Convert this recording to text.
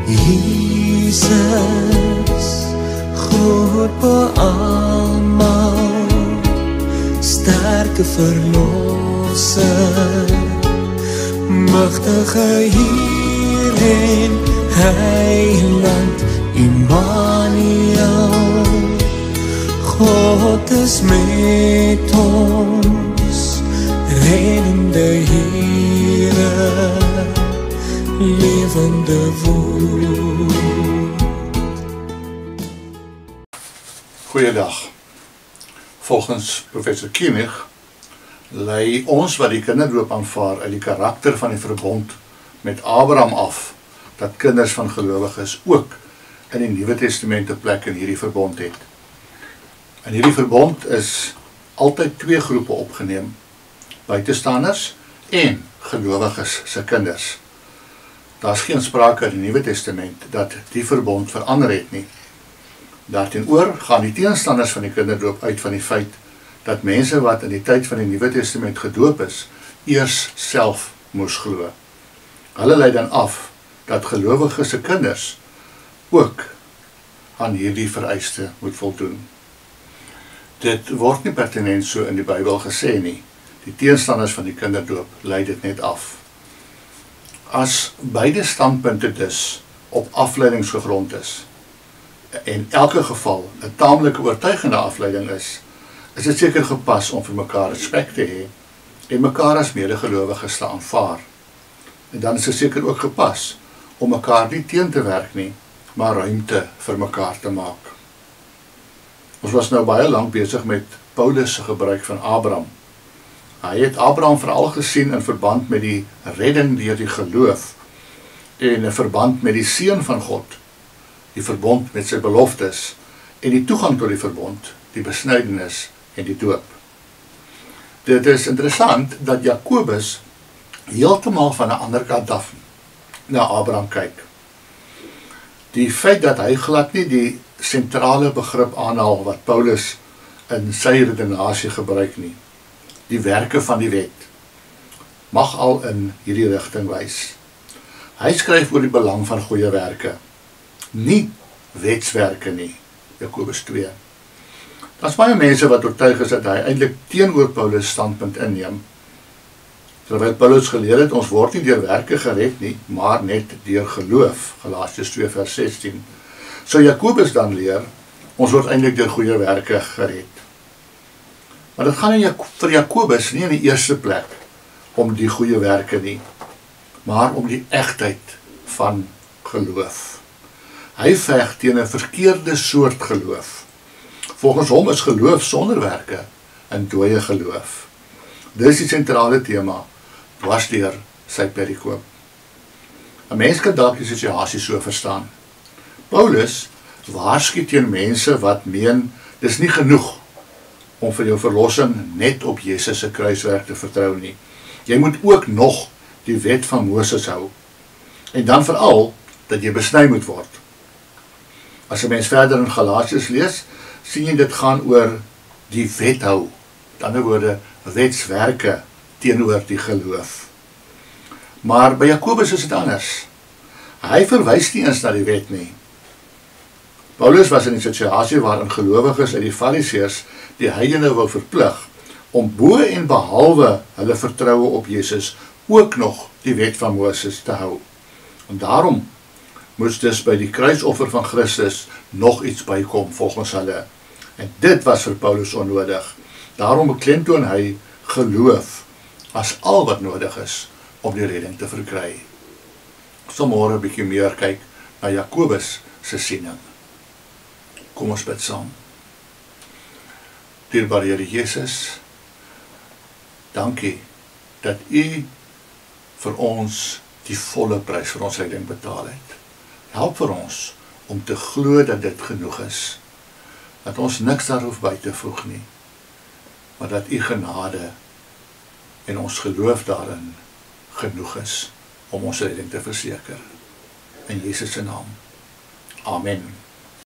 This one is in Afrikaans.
Jesus, groot bo almal, sterke verlosser, magtige Heer en Heiland, Immanuel, God is met ons, reddende Here, levende woord. Goeiedag. Volgens professor Koenig lei ons wat die kinderdoop aanvaar uit die karakter van die verbond met Abraham af, dat kinders van gelowiges ook in die Nuwe Testament 'n plek in hierdie verbond het. In hierdie verbond is altyd twee groepe opgeneem, buitestanders en gelowiges se kinders. Daar is geen sprake in die Nuwe Testament dat die verbond verander het nie. Daarteenoor gaan die teenstanders van die kinderdoop uit van die feit dat mense wat in die tyd van die Nuwe Testament gedoop is, eers self moes glo. Hulle lei dan af dat gelowiges se kinders ook aan hierdie vereiste moet voldoen. Dit word nie pertinent so in die Bybel gesê nie. Die teenstanders van die kinderdoop lei dit net af. As beide standpunte dus op afleidings gegrond is, en in elke geval 'n taamlike oortuigende afleiding is dit seker gepas om vir mekaar respek te hê en mekaar as medegelowiges te aanvaar. En dan is dit seker ook gepas om mekaar nie teen te werk nie, maar ruimte vir mekaar te maak. Ons was nou baie lank besig met Paulus se gebruik van Abraham. Hy het Abraham veral gesien in verband met die redding deur die geloof en in verband met die seun van God, die verbond met sy beloftes en die toegang tot die verbond, die besnydenis en die doop. Dit is interessant dat Jakobus heeltemal van 'n ander kant af na Abraham kyk. Die feit dat hy glad nie die sentrale begrip aanhaal wat Paulus in sy redenasie gebruik nie, die werke van die wet, mag al in hierdie rigting wys. Hy skryf oor die belang van goeie werke, nie wetswerke nie, Jakobus 2. Daar's baie mense wat oortuig is dat hy eintlik teenoor Paulus standpunt inneem, terwyl Paulus geleer het, ons word nie deur werke gered nie, maar net deur geloof, Galasiërs 2 vers 16. So Jakobus dan leer, ons word eintlik deur goeie werke gered. Maar dit gaan vir Jakobus nie in die eerste plek om die goeie werke nie, maar om die egtheid van geloof. Hy veg teen 'n verkeerde soort geloof. Volgens hom is geloof sonder werke 'n dooie geloof. Dis die sentrale tema dwars deur sy perikoop. 'n Mens kan dalk die situasie so verstaan. Paulus waarsku teen mense wat meen dis nie genoeg om vir jou verlossing net op Jesus se kruiswerk te vertrou nie. Jy moet ook nog die wet van Moses hou. En dan veral dat jy besny moet word. As 'n mens verder in Galasiërs lees, sien jy dit gaan oor die wet hou. Met ander woorde, wetswerke teenoor die geloof. Maar by Jakobus is dit anders. Hy verwys nie eens na die wet nie. Paulus was in 'n situasie waarin gelowiges uit die Fariseërs die heidene wou verplig om bo en behalwe hulle vertroue op Jesus ook nog die wet van Moses te hou. En daarom moes dus by die kruisoffer van Christus nog iets bykom volgens hulle. En dit was vir Paulus onnodig. Daarom beklemtoon hy geloof as al wat nodig is om die redding te verkry. Ons sal môre 'n bietjie meer kyk na Jakobus se siening. Kom ons bid saam. Dierbare Here Jesus, dankie dat U vir ons die volle prys vir ons redding betaal het. Help vir ons om te glo dat dit genoeg is, dat ons niks daar hoef by te voeg nie, maar dat U genade en ons geloof daarin genoeg is om ons redding te verseker. In Jesus se naam. Amen.